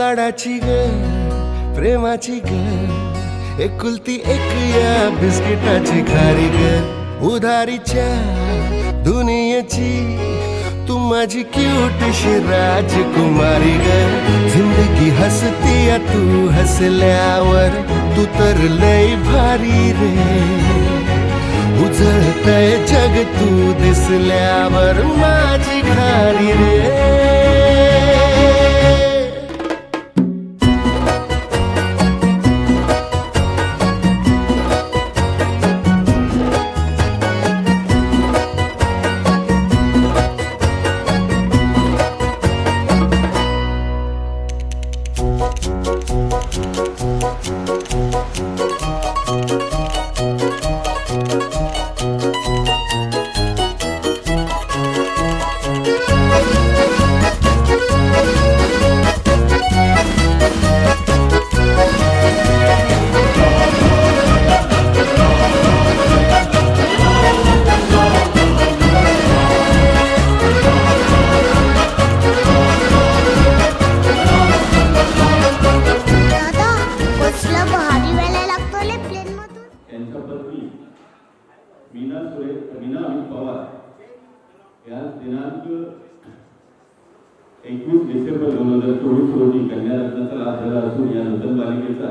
लाडाची ग प्रेमाची ग एकुलती एक या बिस्किटाची खारी ग उधारीच्या दुनियेची तू माझी क्यूटशी राजकुमारी ग जिंदगी हसती तू हसल्यावर तू तर लय भारी रे उजळतय जग तू दिसल्यावर माझी खारी रे मीना अमित पवार या दिनांक 21 डिसेंबर 2024 रोजी कन्यारत्नाचा लाभ झाला असून या नूतन बालिकेचा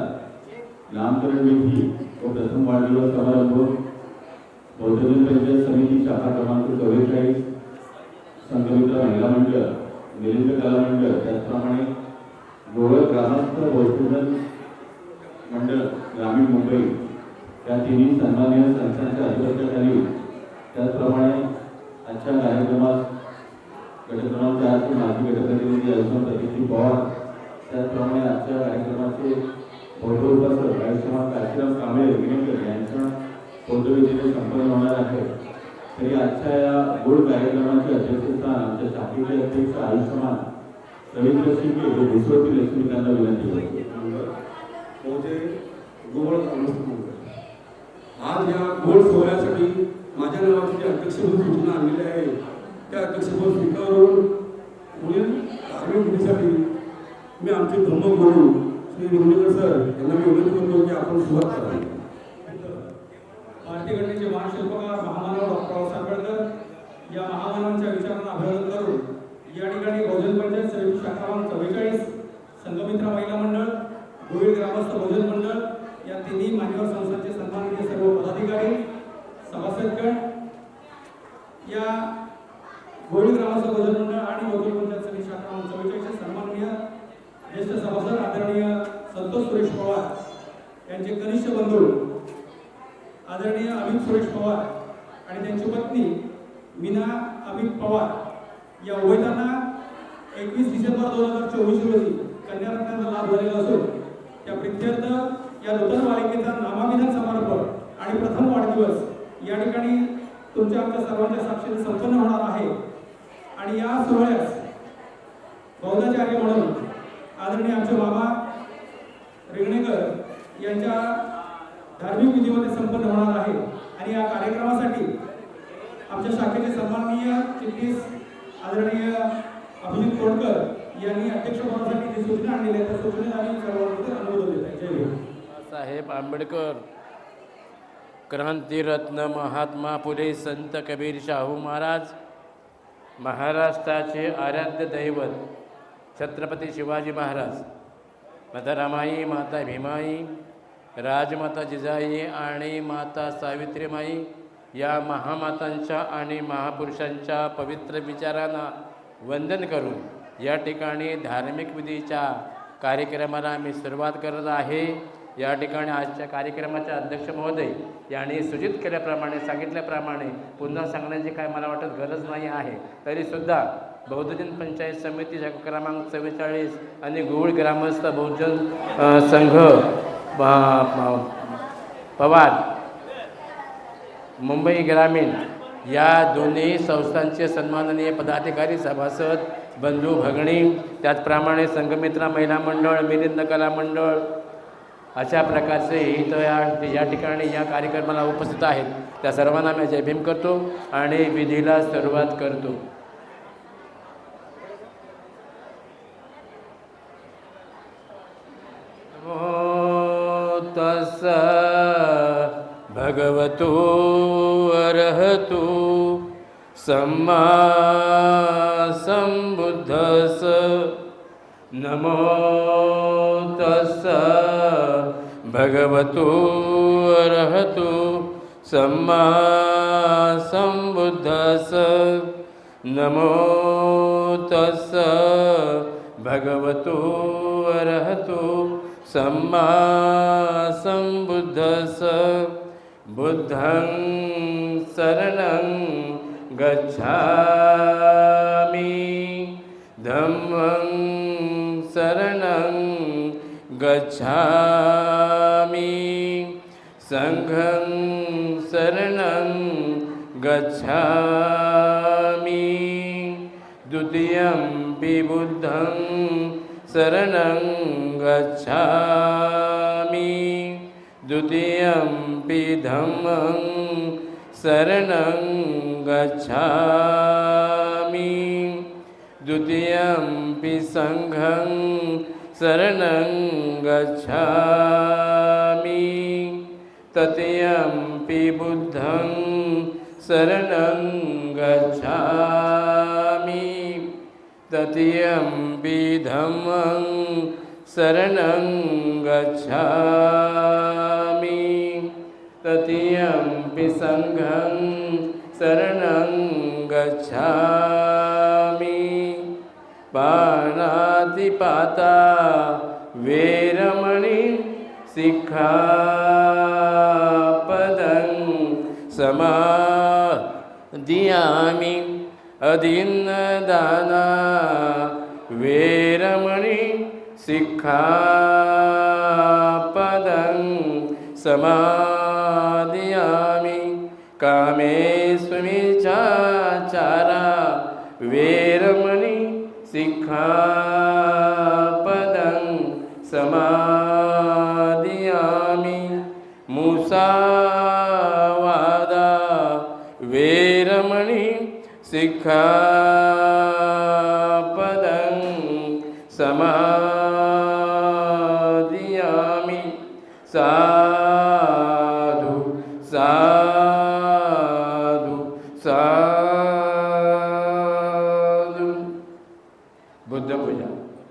नामकरण विधी व प्रथम वाढदिवस समारंभ बौद्धजन पंचायत समिती शाखा क्रमांक 44 संघमित्र महिला मंडळ मिलिंद कला मंडळ त्याचप्रमाणे गोवळ ग्रामस्थ बौद्धजन मंडळ ग्रामीण मुंबई या तिन्ही सन्माननीय संस्थांच्या अधिपत्याखाली त्याचप्रमाणे आजच्या कार्यक्रमात गट क्रमांक 4 चे माजी गटप्रतिनिधी असून प्रतिनिधी पवार त्याचप्रमाणे आजच्या कार्यक्रमाचे बौद्ध उपासक आयुष्यमान काशीराम कांबळे विनकर यांच्या बौद्धविधीने संपन्न होणार आहे। तरी आजच्या या गोड कार्यक्रमाचे अध्यक्षस्थान आमच्या शाखेचे अध्यक्ष आयुष्यमान रवींद्र शिंदे हे विश्वतील लक्ष्मीकांना विनंती करतो। आज या गोड सोहळ्यासाठी माझ्या नावाची जी अध्यक्षपद सूचना आणलेली आहे त्या अध्यक्षपद स्वीकारून पुढील धार्मिक विधीसाठी मी आमचे धम्मगुरू श्री रुंडेकर सर यांना मी विनंती करतो की आपण सुरुवात करावी। भारतीय घटनेचे महाशिल्पकार महामानव डॉक्टर बाबासाहेब आंबेडकर या महामानवांच्या विचारांना अभिवादन करून या ठिकाणी बहुजन पंचायत समिती शाखा क्रमांक 44 संघमित्र महिला मंडळ गोविल ग्रामस्थ बहुजन मंडळ या तिन्ही मान्यवर संस्थांचे सन्माननीय सर्व पदाधिकारी सभासदगण या गोविल ग्रामस्थ बहुजन मंडळ आणि बहुजन पंचायत समिती शाखा क्रमांक 44 चे सन्माननीय ज्येष्ठ सभासद आदरणीय संतोष सुरेश पवार यांचे कनिष्ठ बंधू आदरणीय अमित सुरेश पवार आणि त्यांची पत्नी मीना अमित पवार या उभयतांना 21 डिसेंबर 2024 रोजी कन्यारत्नाचा लाभ झालेला असून त्या प्रित्यर्थ या नूतन बालिकेचा नामाभिमान समारंभ आणि प्रथम वाढदिवस या ठिकाणी तुमच्या आमच्या सर्वांच्या साक्षीने संपन्न होणार आहे। आणि या सोहळ्यास बौद्धाचार्य म्हणून आदरणीय आमचे मामा रिंगणेकर यांच्या धार्मिक विधीमध्ये संपन्न होणार आहे। आणि या कार्यक्रमासाठी आमच्या शाखेचे सन्माननीय चिटणीस आदरणीय अभिजित कोडकर यांनी अध्यक्षपदासाठी जी सूचना आणलेली आहे त्या सूचनेला आम्ही सर्वांचे अनुमोदन देत आहे। जय हिंद। साहेब आंबेडकर क्रांतीरत्न महात्मा फुले संत कबीर शाहू महाराज महाराष्ट्राचे आराध्य दैवत छत्रपती शिवाजी महाराज माता रमाई माता भीमाई राजमाता जिजाई आणि माता सावित्रीमाई या महामातांच्या आणि महापुरुषांच्या पवित्र विचारांना वंदन करून या ठिकाणी धार्मिक विधीच्या कार्यक्रमाला मी सुरुवात करत आहे। या ठिकाणी आजच्या कार्यक्रमाचे अध्यक्ष महोदय यांनी सूचित केल्याप्रमाणे सांगितल्याप्रमाणे पुन्हा सांगण्याची काय मला वाटत गरज नाही आहे। तरीसुद्धा बौद्धजन पंचायत समिती शाखा क्रमांक 44 आणि गोवळ ग्रामस्थ बहुजन संघ पवार मुंबई ग्रामीण या दोन्ही संस्थांचे सन्माननीय पदाधिकारी सभासद बंधू भगिनी त्याचप्रमाणे संघमित्रा महिला मंडळ मिलिंद कला मंडळ अशा प्रकारचे इथं या ठिकाणी या कार्यक्रमाला उपस्थित आहेत त्या सर्वांना मी जय भीम करतो आणि विधीला सुरुवात करतो। भगवतो अरहतो सम्मा संबुद्धस्स नमो तस्स भगवतो अरहतो सम्मा संबुद्धस्स नमो तस्स भगवतो अरहतो सम्मा संबुद्धस्स बुद्धं शरणं गच्छामि धम्मं शरणं गच्छामि संघं शरणं गच्छामि द्वितीयंपि बुद्धं शरणं गच्छामि द्वितीयंपि धम्मं शरणं गच्छामि द्वितीयंपि संघं शरणं गच्छामि तृतीयंपि बुद्धं शरणं गच्छामि तृतीयंपि धम्मं शरणं गच्छामि तृतीयंपि संघं शरणं गच्छामि पाणातिपाता वेरमणि सिक्खापदं समादियामि अदीन्नदाना वेरमणि सिक्खापदं समादियामि कामेष्वमिच्छाचारा वेरमणि सिक्खापदं समादियामि मुसावादा वेरमणि सिक्खापदं समादियामि साधु साधु साधु बुद्धपूजा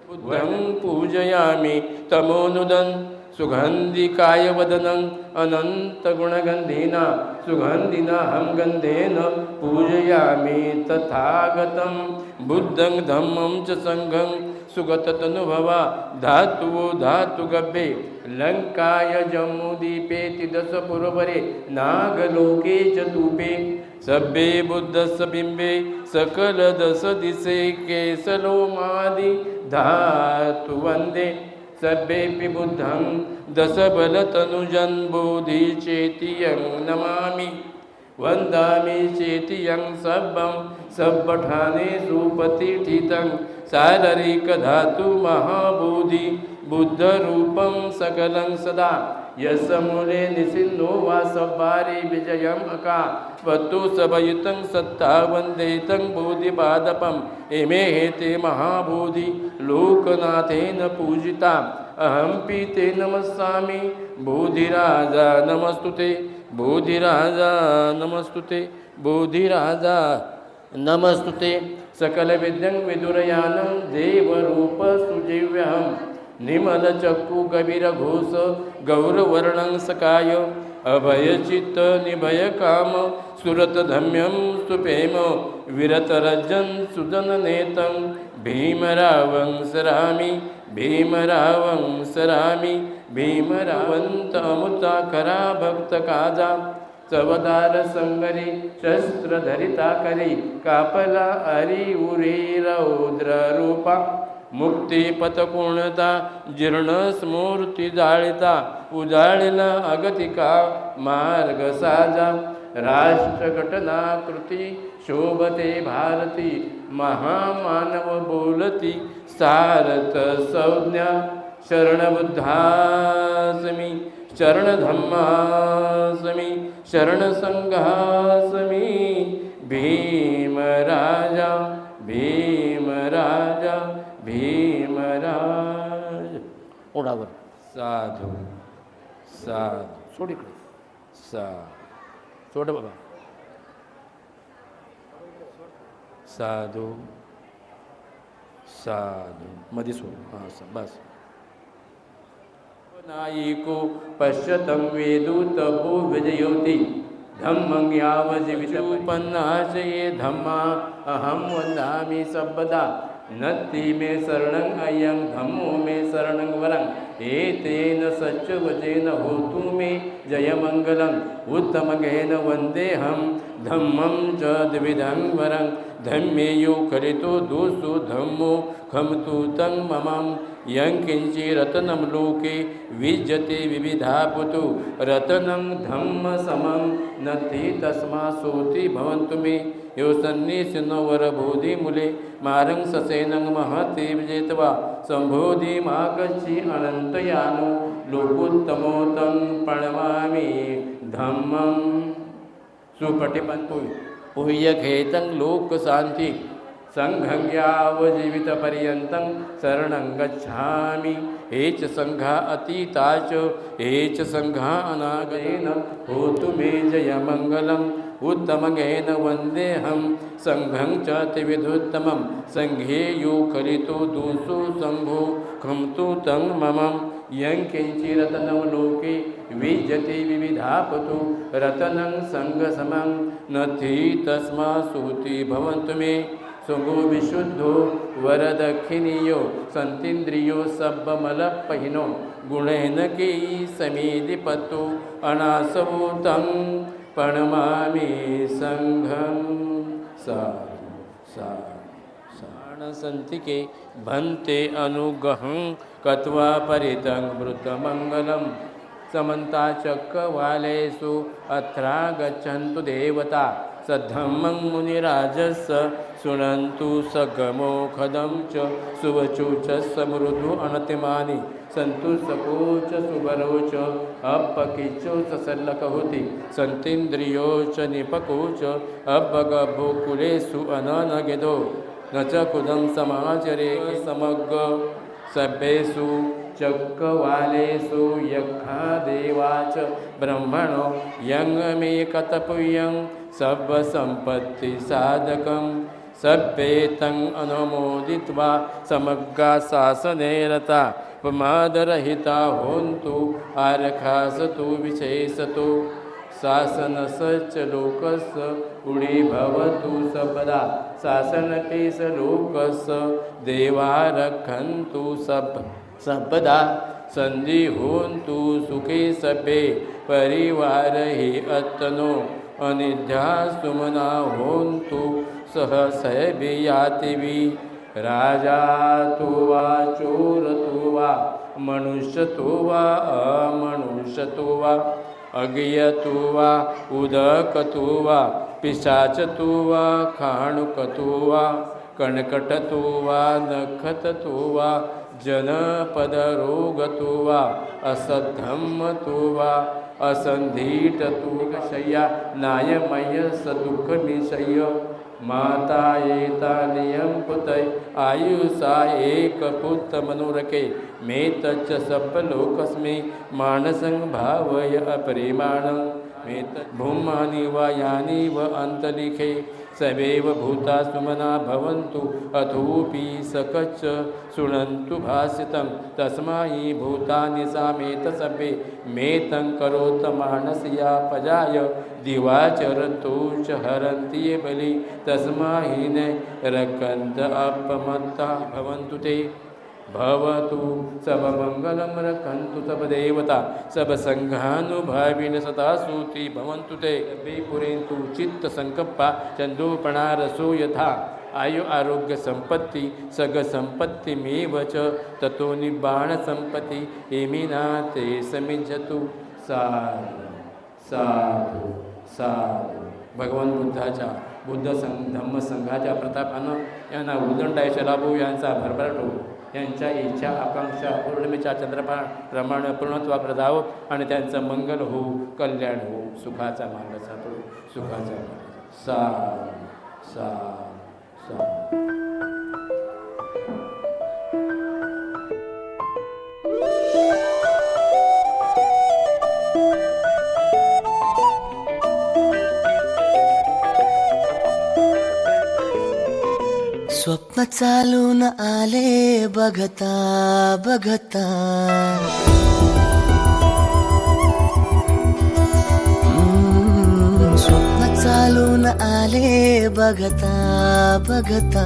बुद्धं पूजयामि तमोनुदन् सुगन्धिकायवदनं अनन्तगुणगन्धिना सुगन्धिना हम गन्धेन पूजयामि तथागतं बुद्धं धम्मं च संघं सुगततनुभवा धातुवो धातुगभ्ये लङ्काय जम्बूद्वीपेति दशपुरवरे नागलोके च तूपे सभ्ये बुद्धस्य बिम्बे सकलदशदिशे केसलोमादि धातु वन्दे सर्वेपि बुद्धं दशबलतनुजं बोधिचेतियं नमामि वन्दामि चेतियं सब्बं सब्बठानेषु प्रतिष्ठितं शारीरिकधातु महाबोधि बुद्धरूपं सकलं सदा यस्य मूले निसिन्नो वा सब्बारे विजयम् अका स्वत्तु सभयुतं सत्ता वन्देतं बोधिपादपम् इमे हेते महाबोधि लोकनाथेन पूजिता अहमपि ते नमस्सामि बोधिराजा नमस्तुते बोधिराजा नमस्तुते बोधिराजा नमस्तुते सकलविद्यं विदुरयानं देवरूपस्तुजिव्यहं निमलचक्षुकविरघोष गौरवर्णं सकाय अभयचित्त निभयकाम सुरतधम्यं सुपेम विरतरजं सुदननेतं भीमरावं सरामि भीमरावं सरामि भीमरावन्तमुताकरा भक्तकाजा चवदार संगरी शस्त्रधरिता करी कापला अरी उरी रौद्र रूपा मुक्तिपथपूर्णता जीर्ण स्मूर्ती जाळिता उजाळिला अगतिका मार्ग साजा राष्ट्रघटनाकृती शोभते भारती महामानव बोलती सारथ संज्ञा शरणबुद्धास्मि शरणधम्मास्मि शरणसंघास्मि भीमराजा भीमराजा भीमराज ओढावर साधू साधू सोड इकडे सा सोड बाबा. साधू साधू मध्ये सोड. हां बस. नायिको पश्यतं वेदूत भू विजयोति धम्मं यावजीवितोपन्नाशये धम्मा अहं वदामि सर्वदा नत्ति मे शरणं अयं धम्मो मे शरणं वरं एतेन सच्चवचेन होतु मे जयमङ्गलम् उत्तमगेन वन्देऽहं धम्मं च द्विविधं वरं धम्मे यो खलितो दोषो धम्मो खमतु तं ममं यं किञ्चिरत्नं लोके विद्यते विविधापुतु रत्नं धम्म समं नत्ति तस्मासोति भवन्तु मे यो सन्निसिनो वरबोधिमूले मारं ससेनं महति विजेत्वा सम्बोधिमागच्छि अनन्तयानो लोकोत्तमो तं प्रणमामि धम्मं सुपटिपन्तु पुह्यखेतं लोकशान्ति संघं यावजीवितपर्यन्तं शरणं गच्छामि हे च संघा अतीता च हे च संघा अनागतेन होतु मे जयमङ्गलम् उत्तमगेन वन्देऽहं संघं च त्रिविधोत्तमं संघे यो खलितो दोषो संघो खमतु तं ममं यं किञ्चिरत्नं लोके विद्यते विविधापतु रत्नं संघसमं नत्ति तस्मासोति भवन्तु मे सुगो विशुद्धो वरदक्षिणीयो संतीन्द्रियो सब्बमलपहिनो गुणेन के समेधिपतो अनासवो तं प्रणमामि संघं साधु साधु साणसन्तिके भन्ते अनुगहं कत्वा परितं वृतमङ्गलं समन्ताचक्रवालेषु अत्रा गच्छन्तु देवता सद्धम्मं मुनिराजस्य शृण्वन्तु सगमोखदं च सुवचो च समृद्धो अनतिमानि सन्तु सको च सुबरो च अपकिचो ससल्लकहुति सन्तीन्द्रियो च निपको च अपगभोकुलेषु अननगिदो न च कुदं समाचरे समग्र सभ्येषु चक्रवालेषु यक्षा देवा च ब्रह्मणो यङ्मेकतपुयं सर्वसम्पत्तिसाधकं सभ्येतं अनुमोदित्वा समग्रा शासने रता प्रमादरहिता होन्तु आरखासतु विशेषतो शासनस्य लोकस्य उडी भवतु सर्वदा शासनकेश लोकस्य देवा रक्षन्तु सर्वदा संधि होन्तु सुखे सभ्ये परिवार हि अत्तनो अनिद्रा सुमना होन्तु सहसैर्यातिवि राजा तो वा चोर तो वा मनुष्य तो वा अमनुष्य तो वा अज्ञ तो वा उदक तो वा पिशाच तो वा खाणुक तो वा कणकट तो वा नखत तो वा जनपद रोग तो वा असद्धम्म तो वा असंधीट तो शय्या नायमय सदुःख निशय माता एता नियम पुतय आयुषा एक पुत्र मनोरके मे तच्च सप्पलोकस्मि मानसं भावय अपरिमाणं मे भूमानि वा यानि व अन्तरिक्षे सवेव भूता सुमना भवन्तु अथोपि सकच्च शृण्वन्तु भासितं तस्मै भूतानि सामेत सभ्ये मेतं करोत मानसया पजाय दिवाचरतो च हरन्ति ये बलि तस्मै न रकन्त अपमत्ता भवन्तु ते भवतु सबमङ्गलं रक्षन्तु सब देवता सब संघानुभाविन सदा सूति भवन्तु ते पुरेन्तु चित्तसङ्कप्पा चन्दोपणारसो यथा आयु आरोग्य संपत्ति सग संपत्तिमेव च ततो निब्बाण संपत्ति हेमिना ते समिज्जतु साधु साधु साधु. भगवान बुद्धाच्या बुद्ध धम्म संघाच्या प्रतापानं यांना उदंडायच्या लाभो यांचा भरभराट हो यांच्या इच्छा आकांक्षा पौर्णिमेच्या चंद्रप्रमाणे पूर्णत्वाकडे जावो आणि त्यांचं मंगल हो कल्याण हो सुखाचा मार्ग सापडो सुखाचा मार्ग साधु साधु साधु. स्वप्न चालून आले बघता बघता, स्वप्न चालून आले बघता बघता,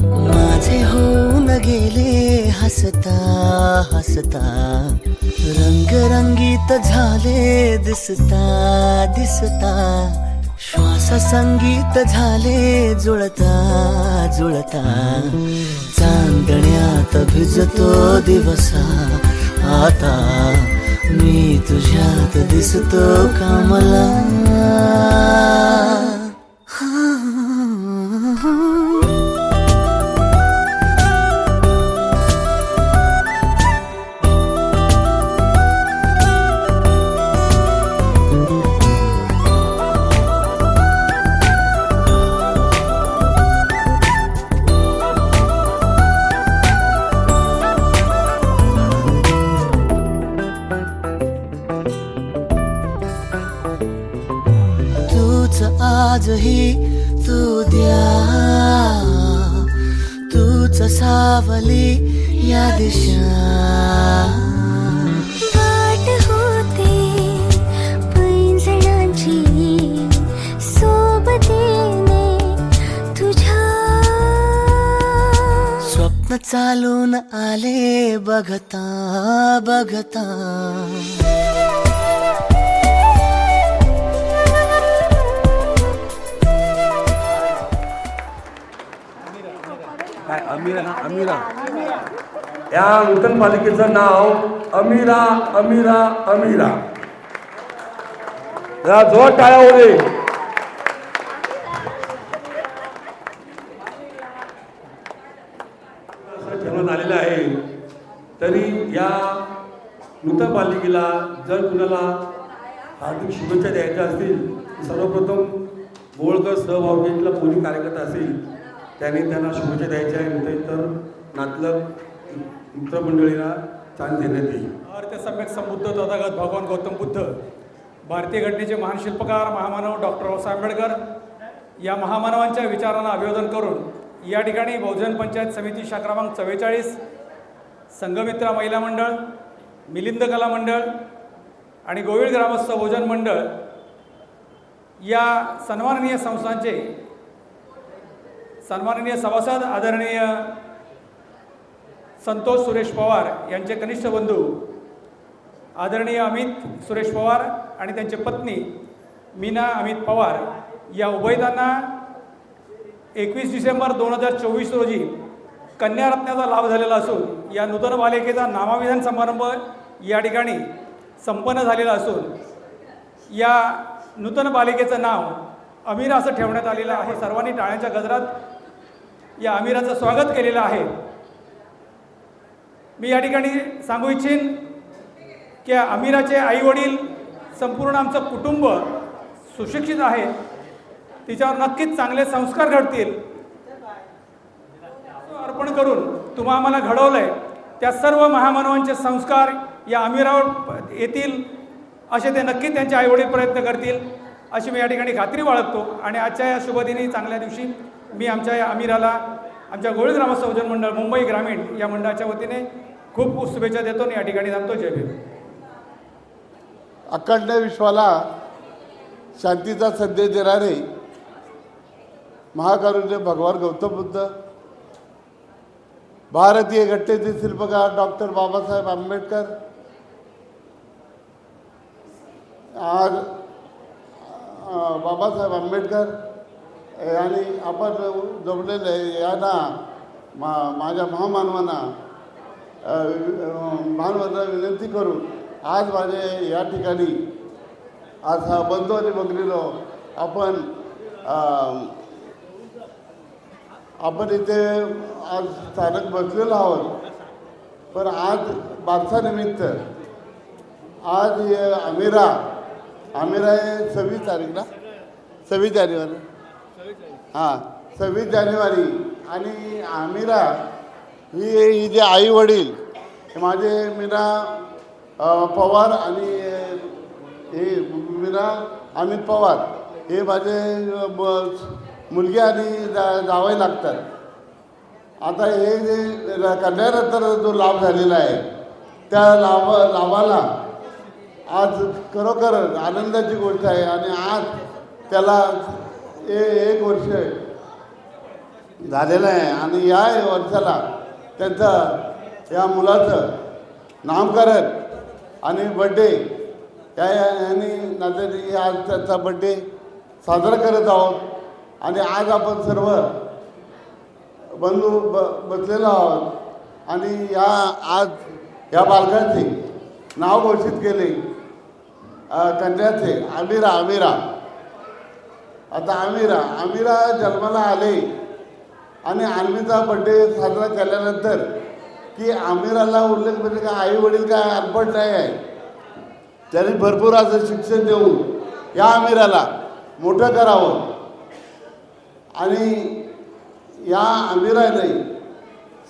माझे होऊन गेले हसता हसता, रंगरंगीत झाले दिसता दिसता, श्वास संगीत झाले जुळता जुळता, चांदण्यात भिजतो दिवसा आता, मी तुझ्यात दिसतो कमला. आजही तू द्या, तूच सावली या दिशा, वाट होते पैंजणांची सोबतीने तुझ्या, स्वप्न चालून आले बघता बघता. अमीरा या नूतन पालिकेचं नाव अमीरा अमीरा अमीरा. जरा जोर टाळ्या होऊ दे. असं ठेवण्यात आलेलं आहे. तरी या नूतन पालिकेला जर कुणाला हार्दिक शुभेच्छा द्यायच्या असतील, सर्वप्रथम बोळकर सहभागीतला कोणी कार्यकर्ता असेल त्यांनी त्यांना शुभेच्छा द्यायच्या आहे. नंतर इतर नातलग मित्रमंडळींना चान्स देण्यात येईल. भारतीय सम्यक संबुद्ध तथागत भगवान गौतम बुद्ध, भारतीय घटनेचे महान शिल्पकार महामानव डॉक्टर बाबासाहेब आंबेडकर या महामानवांच्या विचारांना अभिवादन करून या ठिकाणी बहुजन पंचायत समिती शाखा क्रमांक 44, संघमित्रा महिला मंडळ, मिलिंद कला मंडळ आणि गोविळ ग्रामस्थ बहुजन मंडळ या सन्माननीय संस्थांचे सन्माननीय सभासद आदरणीय संतोष सुरेश पवार यांचे कनिष्ठ बंधू आदरणीय अमित सुरेश पवार आणि त्यांची पत्नी मीना अमित पवार या उभयतांना 21 डिसेंबर 2024 रोजी कन्यारत्नाचा लाभ झालेला असून या नूतन बालिकेचा नामाभिधान समारंभ या ठिकाणी संपन्न झालेला असून या नूतन बालिकेचं नाव अमीरा असं ठेवण्यात आलेलं आहे. सर्वांनी टाळ्यांच्या गजरात या अमीराचं स्वागत केलेलं आहे. मी या ठिकाणी सांगू इच्छिन की अमीराचे आईवडील संपूर्ण आमचं कुटुंब सुशिक्षित आहे. तिच्यावर नक्कीच चांगले संस्कार घडतील अर्पण करून तुम्हा आम्हाला घडवलं आहे त्या सर्व महामानवांचे संस्कार या अमीरावर येतील असे ते नक्की त्यांचे आईवडील प्रयत्न करतील अशी मी या ठिकाणी खात्री बाळगतो. आणि आजच्या या शुभदिनी चांगल्या दिवशी मी आमच्या या अमीराला आमच्या गोविळ ग्रामस्थ बहुजन मंडळ मुंबई ग्रामीण या मंडळाच्या वतीने खूप खूप शुभेच्छा देतो आणि या ठिकाणी थांबतो. जय भीम. अखंड विश्वाला शांतीचा संदेश देणारे महाकारुण्य भगवान गौतम बुद्ध, भारतीय घटनेचे शिल्पकार डॉक्टर बाबासाहेब आंबेडकर आज बाबासाहेब आंबेडकर आणि आपण जमलेले यांना माझ्या महामानवांना महानवांना विनंती करून आज माझे या ठिकाणी आज हा बंधू आणि भगिनीनो आपण इथे आज स्थानक बसलेलो आहोत. पण आज बारसानिमित्त आज अमीरा आहे 26 तारीखला 26 जानेवारी 26 जानेवारी आणि अमीरा ही जे आई वडील माझे मीना पवार आणि हे मीना अमित पवार हे माझे मुलगी आणि जावई लागतात. आता हे जे कन्यारत्नाचा जो लाभ झालेला आहे त्या लाभाला आज खरोखर आनंदाची गोष्ट आहे. आणि आज त्याला 1 वर्ष झालेलं आहे आणि या वर्षाला त्यांचं या मुलाचं नामकरण आणि बड्डे यांनी नात्याने आज त्यांचा बड्डे साजरा करत आहोत. आणि आज आपण सर्व बंधू बसलेलो आहोत आणि आज या बालकाचे नाव घोषित केले कन्याचे आमिरा. आता आमिरा जन्माला आले आणि आर्मीचा बड्डे साजरा केल्यानंतर की आमिराला उल्लेख म्हणजे काय आई वडील काय अनपढ नाही आहे. त्यांनी भरपूर असं शिक्षण देऊन या आमिराला मोठं करावं. आणि या आमिराने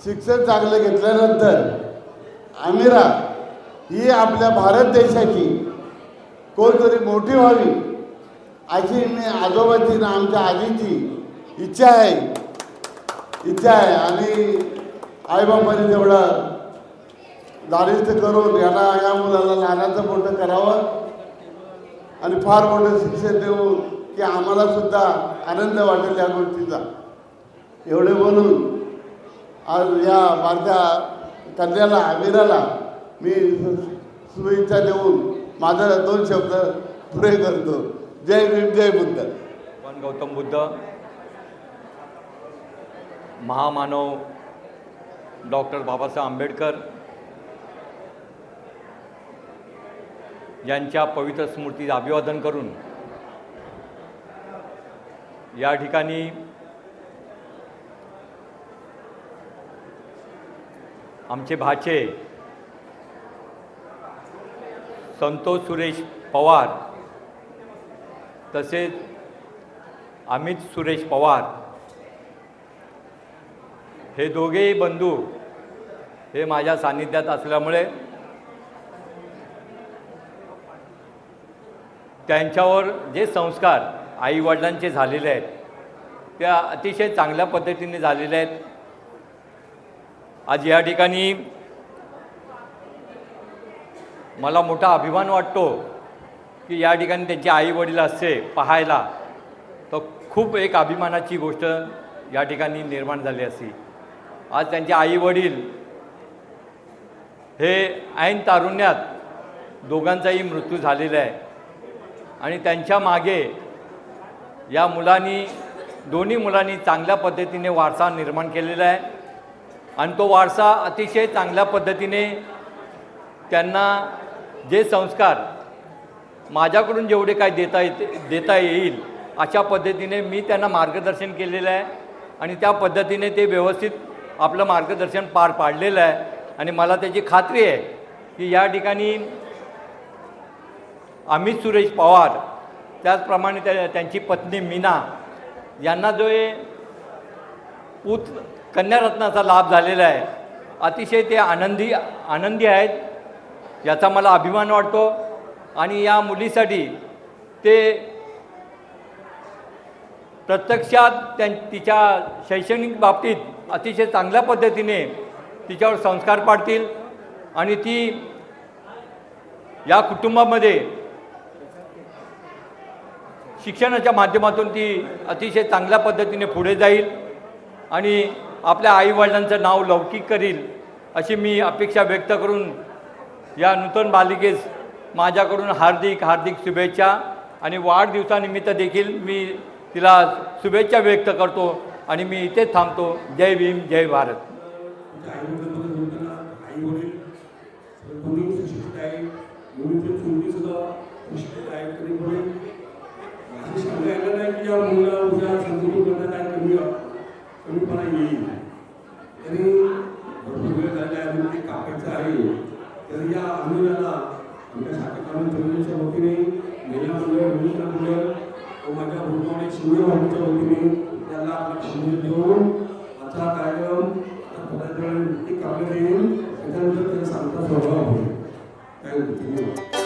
शिक्षण चांगलं घेतल्यानंतर आमिरा ही आपल्या भारत देशाची कोणतरी मोठी व्हावी अशी मी आजोबाची ना आमच्या आजीची इच्छा आहे. आणि आईबापाने तेवढं दारिद्र्य करून या मुलाला लहानाचं मोठं करावं आणि फार मोठं शिक्षण देऊन की आम्हालासुद्धा आनंद वाटेल या गोष्टीचा. एवढे बोलून आज या माझ्या कन्याला आमिराला मी शुभेच्छा देऊन माझं 2 शब्द पुढे करतो. जय भीम, जय बुद्ध. भगवान गौतम बुद्ध महामानव डॉक्टर बाबासाहेब आंबेडकर यांच्या पवित्र स्मृतीचं अभिवादन करून या ठिकाणी आमचे भाचे संतोष सुरेश पवार तसेच अमित सुरेश पवार हे दोघेही बंधू हे माझ्या सान्निध्यात असल्यामुळे त्यांच्यावर जे संस्कार आईवडिलांचे झालेले आहेत त्या अतिशय चांगल्या पद्धतीने झालेले आहेत. आज या ठिकाणी मला मोठा अभिमान वाटतो की या ठिकाणी त्यांचे आईवडील असते पाहायला तर खूप एक अभिमानाची गोष्ट या ठिकाणी निर्माण झाली असती. आज त्यांचे आईवडील हे ऐन तारुण्यात दोघांचाही मृत्यू झालेला आहे आणि त्यांच्या मागे या दोन्ही मुलांनी चांगल्या पद्धतीने वारसा निर्माण केलेला आहे आणि तो वारसा अतिशय चांगल्या पद्धतीने त्यांना जे संस्कार माझ्याकडून जेवढे काय देता येईल अशा पद्धतीने मी त्यांना मार्गदर्शन केलेलं आहे आणि त्या पद्धतीने ते व्यवस्थित आपलं मार्गदर्शन पार पाडलेलं आहे. आणि मला त्याची खात्री आहे की या ठिकाणी अमित सुरेश पवार त्याचप्रमाणे त्यांची पत्नी मीना यांना जो कन्यारत्नाचा लाभ झालेला आहे अतिशय ते आनंदी आहेत याचा मला अभिमान वाटतो. आणि या मुलीसाठी ते प्रत्यक्षात तिच्या शैक्षणिक बाबतीत अतिशय चांगल्या पद्धतीने तिच्यावर संस्कार पाडतील आणि ती या कुटुंबामध्ये शिक्षणाच्या माध्यमातून ती अतिशय चांगल्या पद्धतीने पुढे जाईल आणि आपल्या आईवडिलांचं नाव लौकिक करील अशी मी अपेक्षा व्यक्त करून या नूतन बालिकेस माझ्याकडून हार्दिक शुभेच्छा आणि वाढदिवसानिमित्त देखील मी तिला शुभेच्छा व्यक्त करतो आणि मी इथेच थांबतो. जय भीम, जय भारत. आईवडील दोन्ही सुशिक्षित आहे, मुलीचे चुलती सुद्धा सुशिक्षित आहे. तरी माझी सांगता येणार नाही की या मुलीला उद्या संस्कृती करण्यात काय कमीपणा येईल. तरी भरपूर वेळ झाला आहे आणि ते कापायचं आहे. तर या आंदोलनाला आमच्या शाखेकारण चळवळीच्या वतीने महिला मंडळ मुलींना मंडळ व माझ्या गुरुद्वारे शिवरे भाऊच्या वतीने त्याला संधी देऊन आजचा कार्यक्रम थोड्या वेळ करण्यात येईल. त्याच्यानंतर त्याला सांगता स्वभाव होईल. काय धन्यवाद.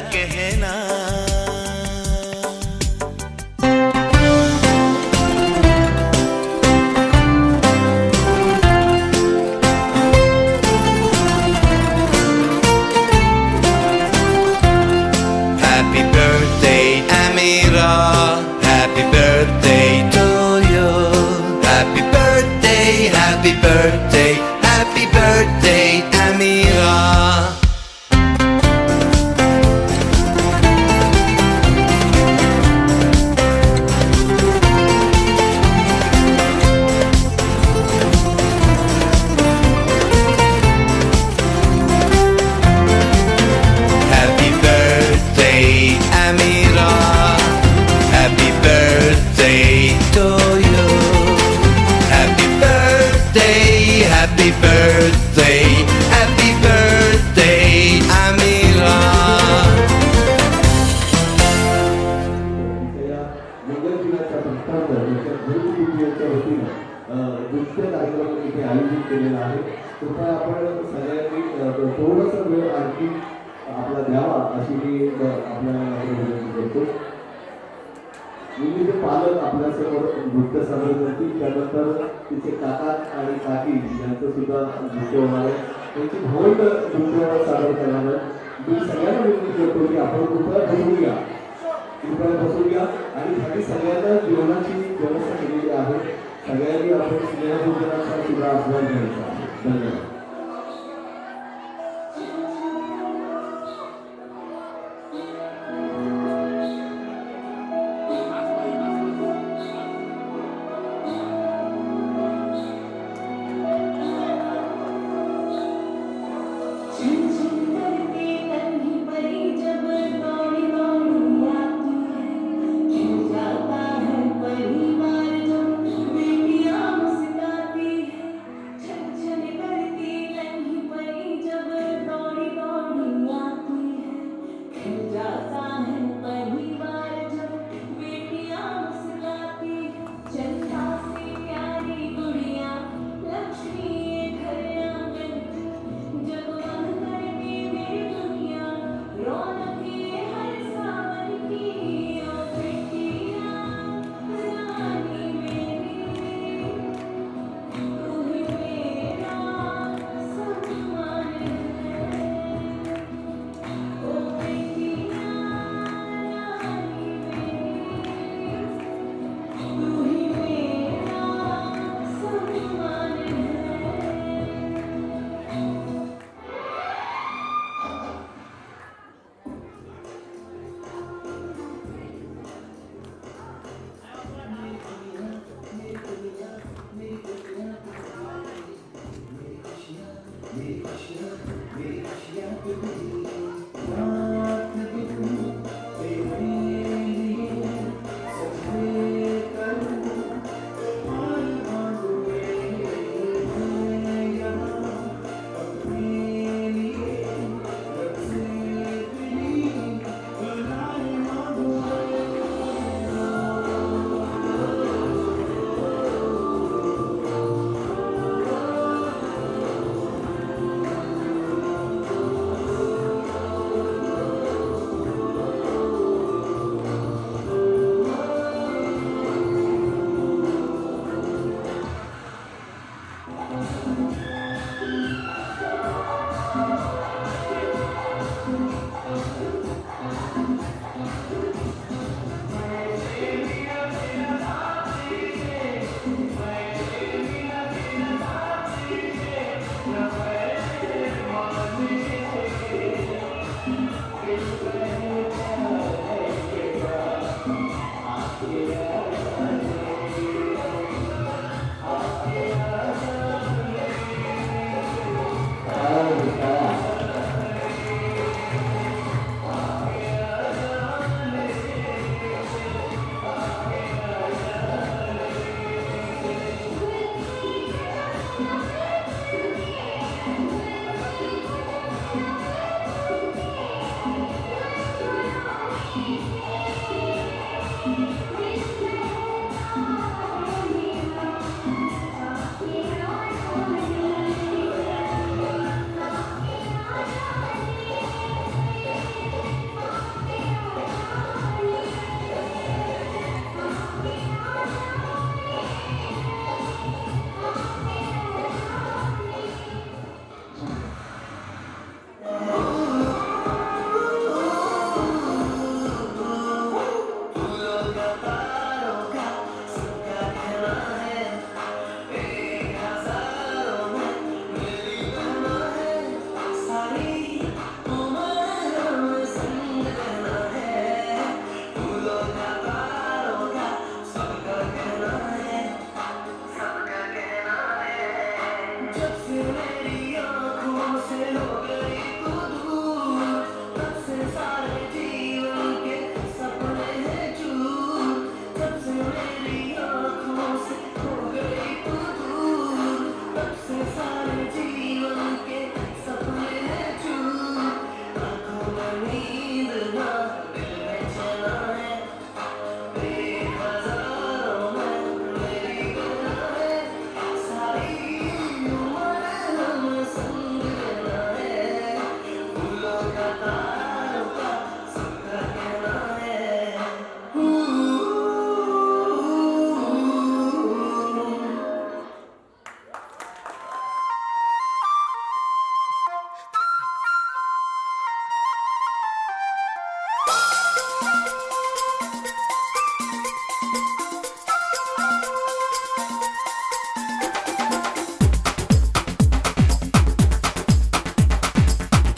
कहना Happy birthday Amira Happy birthday to you Happy birthday Happy birthday Happy birthday Amira Happy birthday Amira Happy birthday to you Happy birthday Happy birthday Happy birthday Amira या मंगल दिनाच्या प्रस्तावात त्यांच्या गुरुकुटुंबियांच्या वतीनं नृत्य कार्यक्रम इथे आयोजित केलेला आहे कृपया आपण सगळ्यांनी थोडंसं वेळ आणखी आपला द्यावा अशी मी आपल्याला विनंती करतो मुलीचे पालक आपल्यासमोर नृत्य सादर करतील त्यानंतर तिचे काका आणि काकी यांचं सुद्धा नृत्य होणार आहे त्यांची भावंड नृत्य सादर करणार आहे मी सगळ्यांना विनंती करतो की आपण कृपया बसून घ्या आणि साठी सगळ्यांना जेवणाची व्यवस्था केलेली आहे सगळ्यांनी आपण स्नेहभोजनाचा सुद्धा आस्वाद घ्यायचा आहे धन्यवाद परिवार जो बेटियां मुस्कुराती है छन छन करती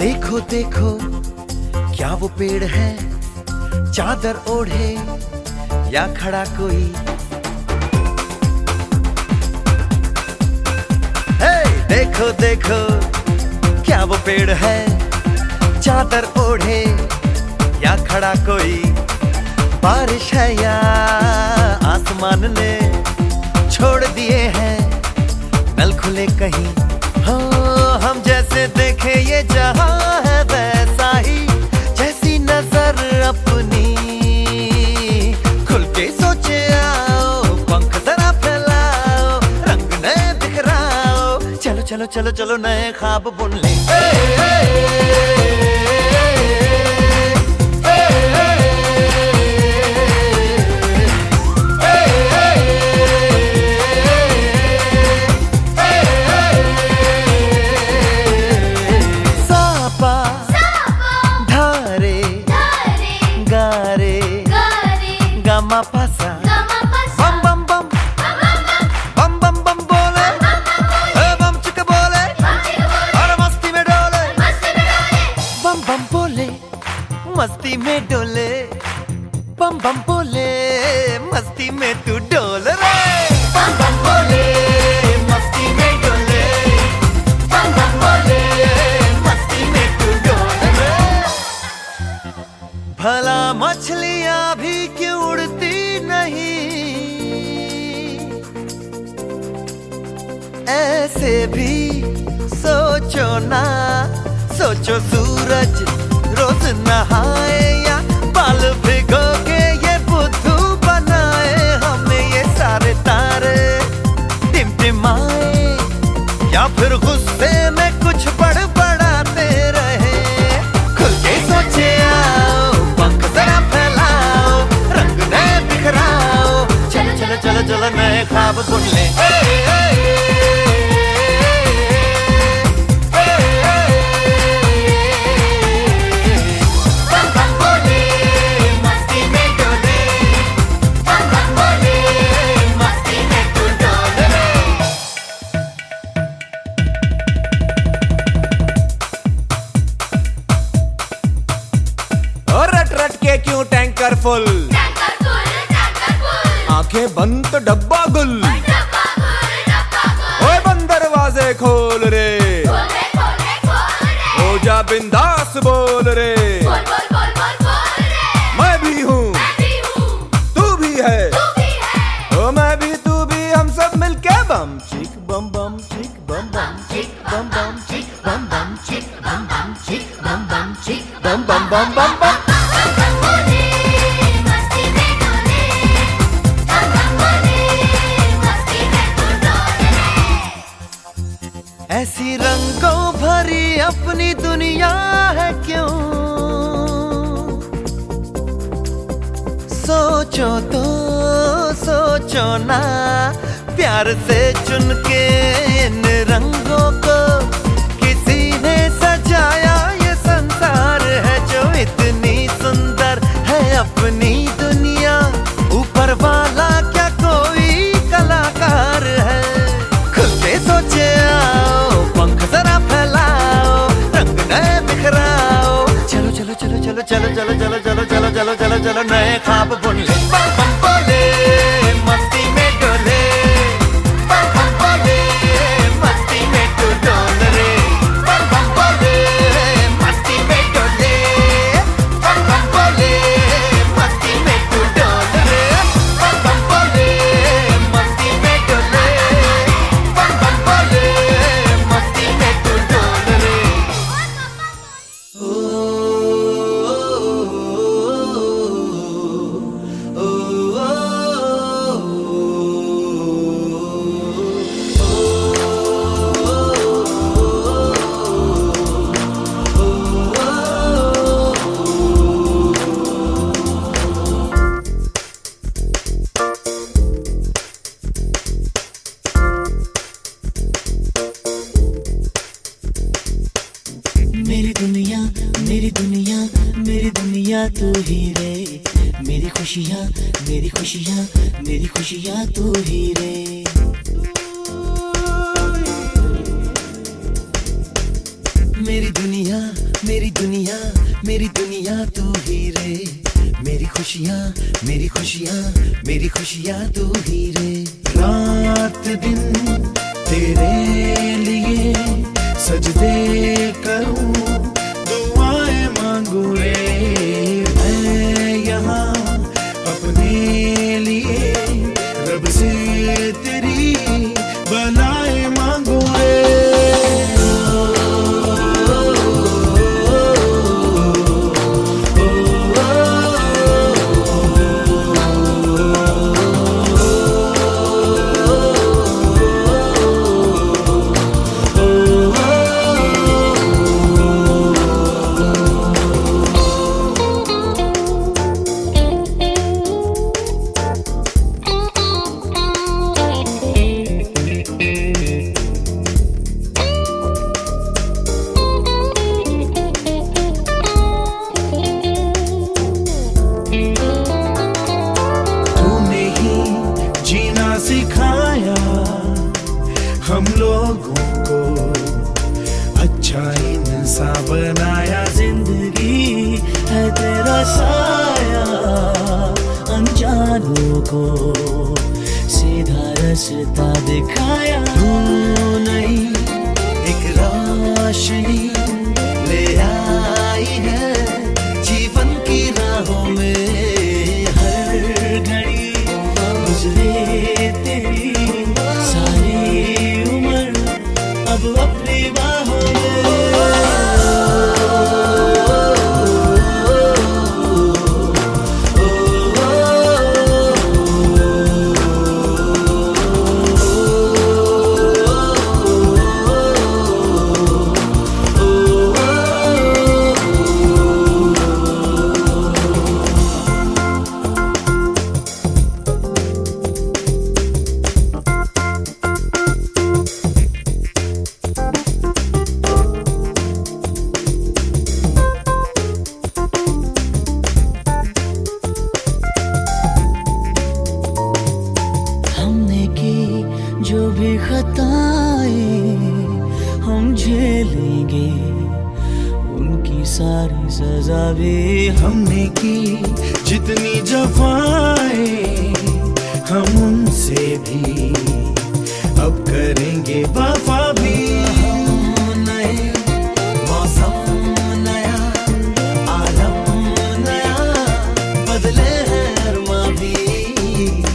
देखो देखो क्या वो पेड़ है, चादर ओढ़े या खड़ा कोई। हे देखो देखो क्या वो पेड़ है, चादर ओढ़े या खड़ा कोई। बारिश है या आसमान ने छोड़ दिए हैं नल खुले कहीं। हो हम जैसे देखे ये जहां है वैसा ही, जैसी नजर अपनी खुल के सोचे आओ। पंख जरा फैलाओ, रंग नए बिखराओ, चलो चलो चलो चलो नए ख्वाब बुन ले। Pasa bam bam bam bam bam bam बोले बम चिक बोले और मस्ती में डोले बम बम बोले मस्ती में डोले बम बम बोले मस्ती में तू डोल रे। बम बम बोले मस्ती में डोले, बम बम बोले मस्ती में तू डोल रे। भला मछलियां भी क्यों उड़ती नहीं, ऐसे भी सोचो ना। सोचो सूरज रोज नहाए या बाल भिगो के ये बुद्धू बनाए। हमें ये सारे तारे टिमटिमाए या फिर गुस्से में कुछ बड़बड़ाते रहे। खुल के सोचे आओ, पंख जरा फैलाओ, रंग नए बिखराओ, चलो चलो चलो चलो नए ख्वाब बुन ले। क्यों टैंकर फुल, आंखें बंद तो डब्बा गुल। ओए बंद दरवाजे खोल रे, हो जा बिंदास बोल रे। मैं भी हूँ तू भी है, ओ मैं भी तू भी, हम सब मिलके बम चिक बम बम चिक बम बम चिक बम बम चिक बम बम चिक बम बम चिक बम बम चिक बम बम बम बम बम। ऐसी रंगों भरी अपनी दुनिया है क्यों, सोचो तो सोचो ना। प्यार से चुन के इन रंगों को किसी ने सजाया। ये संसार है जो इतनी सुंदर है अपनी दुनिया। ऊपर वाला क्या कोई कलाकार है। खुल के सोचे आओ, पंख जरा फैलाओ, रंग नए बिखराओ, चलो चलो चलो चलो चलो चलो चलो चलो चलो चलो चलो चलो नए ख्वाब बुन ले। बम बम बोले मस्ती में डोले, बम बम बोले मस्ती में तू डोल रे। बम बम बोले मस्ती में डोले, बम बम बोले मस्ती में तू डोल रे। बम बम बोले मस्ती में डोले, बम बम बोले मस्ती में तू डोल रे। मेरी दुनिया मेरी दुनिया मेरी दुनिया तू ही रे। मेरी खुशियाँ मेरी खुशियाँ मेरी खुशियाँ तू ही रे। मेरी दुनिया मेरी दुनिया मेरी दुनिया तू ही रे मेरी खुशियाँ मेरी खुशियाँ मेरी खुशियाँ तू ही रे रात दिन तेरे लिए सजदे करूं दुआएं मांगू रे मैं यहाँ अपने लिए रब से तेरी भलाएं मांगू रे सिखाया हम लोगों को अच्छा इंसान बनाया जिंदगी है तेरा साया अनजानों को सीधा रास्ता दिखाया तू नहीं एक रोशनी ले आई है जीवन की राहों में हर घड़ी गुजरे तेरी सारी उम्र अब अपनी बाहों जो भी खताएं हम झेलेंगे उनकी सारी सजा भी हमने की जितनी जफाएं हम उनसे भी अब करेंगे वफा भी नए मौसम नया आलम नया बदले हैं अरमा भी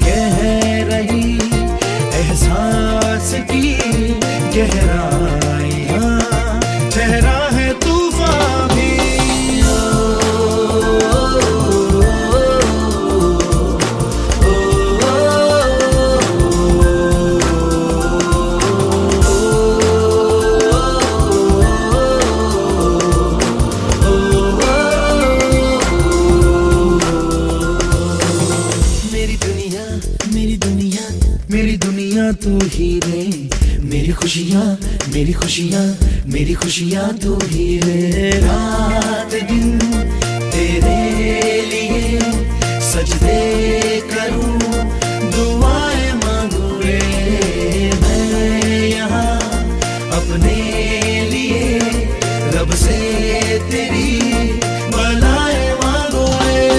कह रही एहसास की गहराइयाँ ठहरा है तूफान भी मेरी दुनिया मेरी दुनिया मेरी दुनिया तू ही रे मेरी खुशियाँ मेरी खुशियाँ मेरी खुशियाँ तू ही रे रात दिन तेरे लिए सजदे करूं दुआएं मांगू रे मैं यहाँ अपने लिए रब से तेरी भलाएं मांगू रे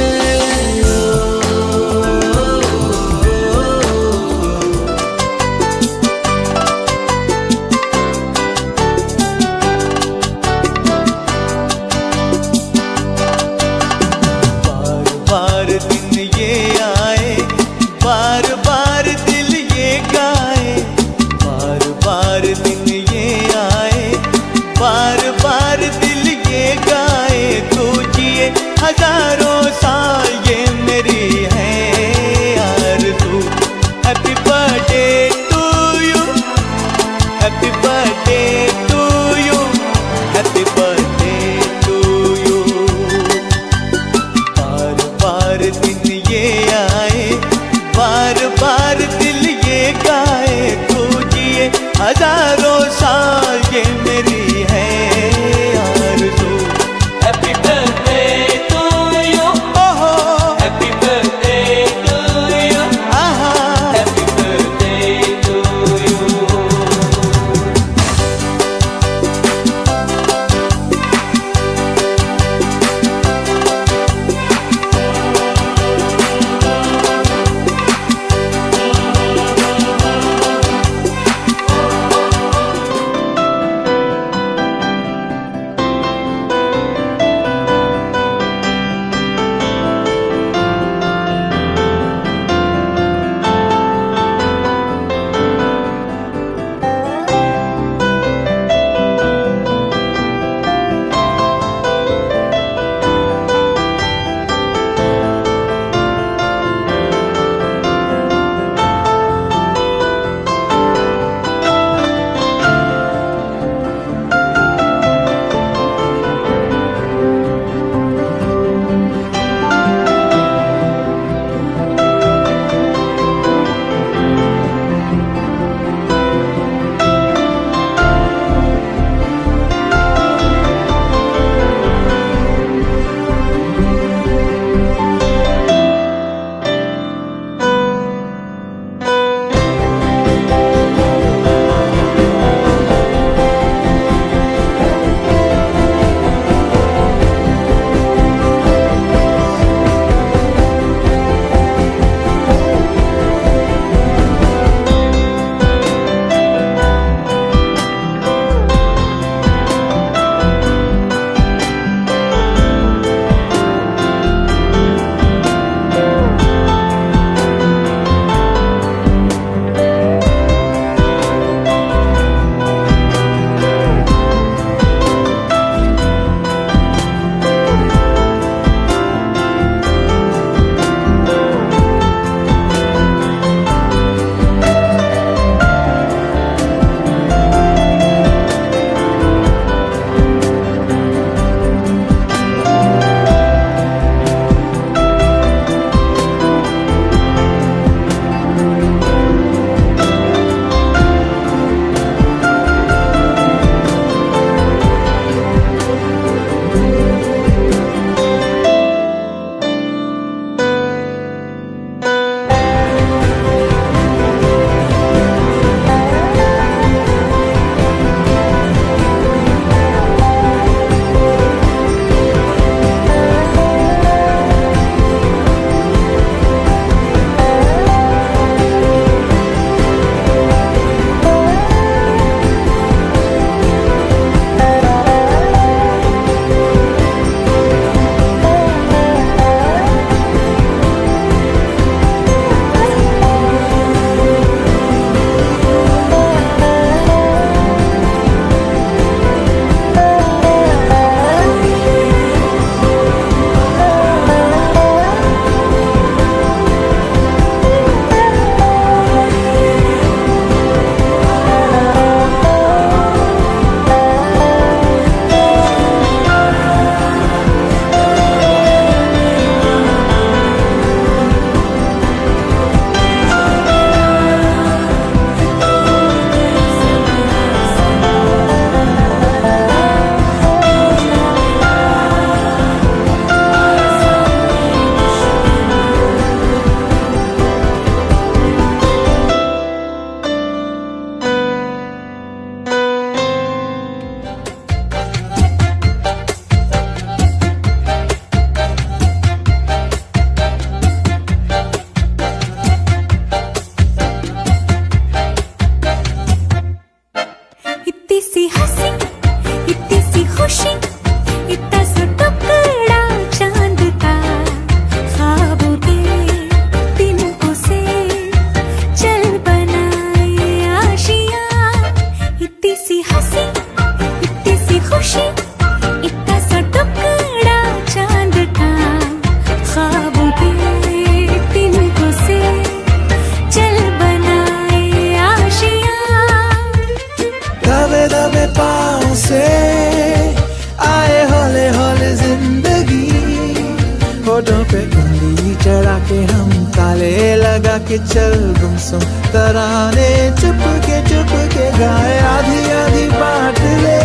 होठों पे उंगली चढ़ा के हम ताले लगा के चल गुमसुम तराने चुप के गाए आधी आधी बांट ले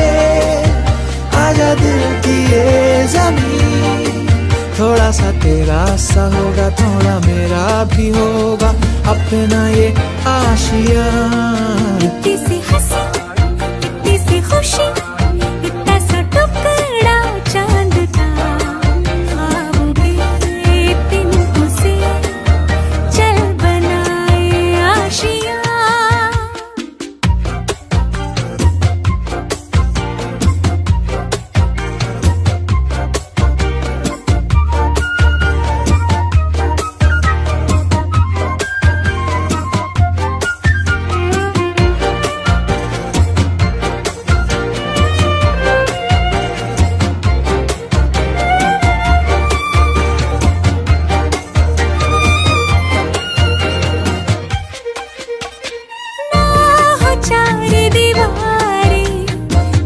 आजा दिल की ये जमीन थोड़ा सा तेरा सा होगा थोड़ा मेरा भी होगा अपना ये आशिया इतनी सी हंसी इतनी सी खुशी इतना सा टुकड़ा चांद का ख्वाब के तिनको से चल बनाए आशिया चार दीवारें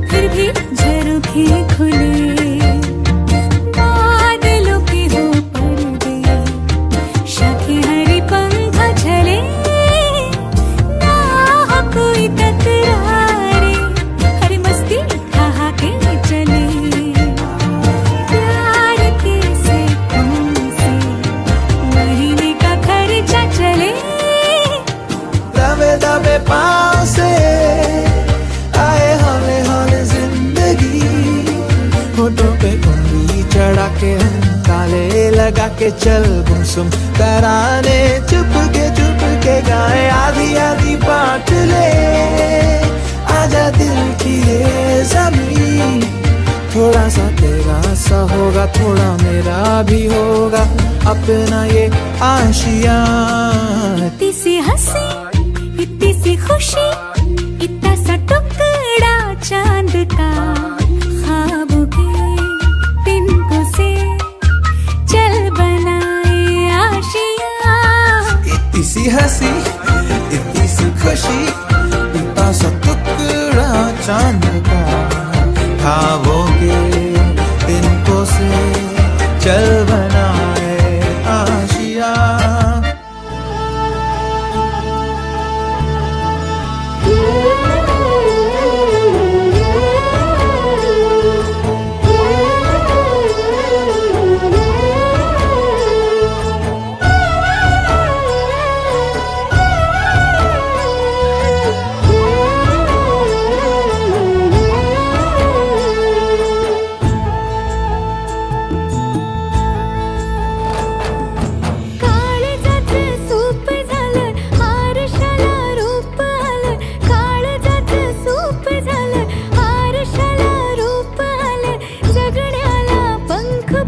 फिर भी झरोखे खुले बादलों के हो पर्दे शाखे हरी पंखा चले ना हो कोई तकरारे हरी मस्ती कहा के चले प्यार के से महीने का खर्चा चले दबे दबे पाँव से आए हौले हौले जिंदगी होठों पे उंगली चढ़ा के हम ताले लगा के चल गुमसुम तराने चुप के गाए आधी आधी बांट ले आजा दिल की ये जमीन थोड़ा सा तेरा सा होगा थोड़ा मेरा भी होगा अपना ये आशिया इतनी सी हंसी इतनी सी खुशी इतना सा टुकड़ा चांद का ख्वाब के तिनको से चल बनाए आशिया इतनी सी हंसी इतनी सी खुशी इतना सा टुकड़ा चांद का ख्वाबों के तिनको से चल बनाए आशिया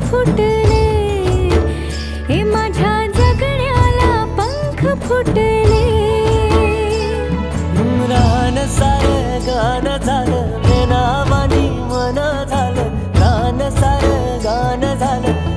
फुटले हे माझ्या जगण्याला पंख फुटले रान सार गान झालं नावानी मन झालं रान सार गान झालं